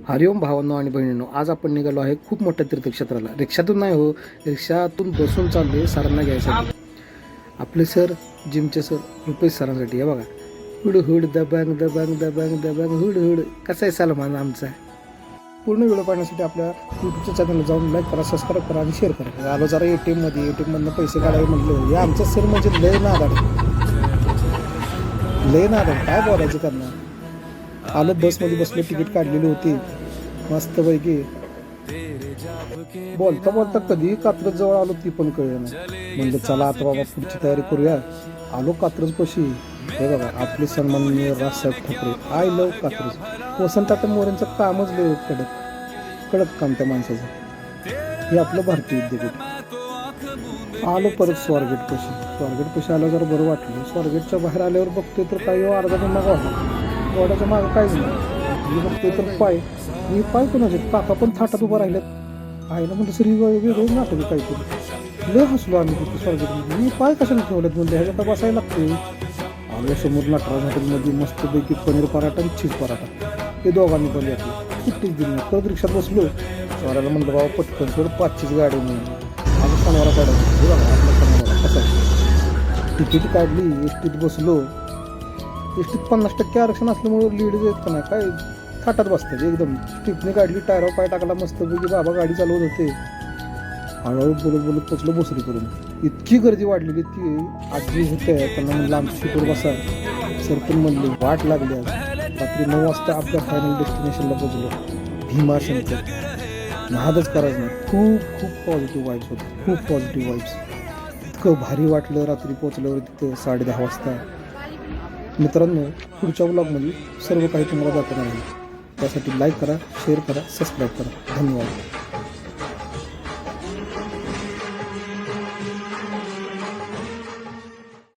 हरिओम भावांनो आणि बहिणींनो, आज आपण निघालो आहे खूप मोठ्या तीर्थक्षेत्राला. रिक्षातून नाही हो, रिक्षातून बसून चालले सरांना घ्यायसाठी. आपले सर, जिमचे सर, रुपेश सरांसाठी. हे बघा, हुड हुड दबंग दबंग दबंग दबंग हुड हुड. कसा आहे सलमान आमचा? पूर्ण व्हिडिओ पाहण्यासाठी आपल्या यूट्यूबच्या चॅनलला जाऊन लाईक करा, सबस्क्राईब करा आणि शेअर करा. आलो जरा ATMमध्ये, ATMमधनं पैसे काढावे म्हटलं. हे आमचं सर म्हणजे लय नादाड, लय नादाड. काय बोलायचं त्यांना. आलं, बसमध्ये बसलो, तिकीट काढलेली होती मस्तपैकी. बोलता बोलता कधी कात्रज जवळ आलो ती पण कळलं नाही. म्हणलं चला आता बाबा पुढची तयारी करूया. आलो कात्रज पशी. हे बघा, आपले सन्माननीय राजसाहेब ठाकरे, आय लव्ह कात्रज. वसंत मोरेंचं कामच लय कडक काम त्या माणसाचं. हे आपलं भारतीय विद्यापीठ. आलो परत स्वारगेट पशी आलं, जरा बरं वाटलं. स्वारगेटच्या बाहेर आल्यावर बघतोय तर काही अर्धा जण मागं होता. गोड्याच्या मागं काहीच नाही. मी बघतोय तर पाय कोणाचे काका पण थाटात उभं राहिलेत. आईला म्हणलं सर ही वेगळं नाटक काहीतरी. लय हसलो आम्ही तिथे स्वारगेटमध्ये. मी पाय कशाला ठेवलेत म्हणजे ह्याच्यात बसायला लागते. आलो समोर नटराज हॉटेलमध्ये मस्तपैकी पनीर पराठा आणि चीज पराठा. हे दोघांनी पण घेतलं. सुट्टीच दिली. परत रिक्षात बसलो. स्वाराला म्हणलं बाबा पटकन थोडं 5चीच गाडी म्हणून आम्ही शनिवारा काढायचं. हे बघा आपल्या शनिवारा कसं आहे. तिकीट काढली, एसटीत बसलो. एसटीत 50% आरक्षण असल्यामुळे लेडीज येत का नाही काय थाटात बसतात एकदम. टिपणी काढली, टायरावर पाय टाकला मस्तपैकी. बाबा गाडी चालवत होते. हळूहळू बोलत पोचलो भोसरीपर्यंत. इतकी गर्दी वाढलेली, ती आजी होते त्यांना म्हणलं आमच्या सीटवर बसा. सर पण म्हणले वाट लागली. आज रात्री 9 वाजता आपल्या फायनल डेस्टिनेशनला पोचलो, भीमाशंकर. नादच करायचं नाही. खूप पॉझिटिव्ह वाईब्स होते, खूप पॉझिटिव्ह वाईब्स. इतकं भारी वाटलं रात्री पोचल्यावर तिथं 10:30 वाजता. मित्रांनो, पुढच्या व्लॉगमध्ये सर्व काही तुम्हाला दाखवणार आहे. त्यासाठी लाईक करा, शेअर करा, सबस्क्राईब करा. धन्यवाद.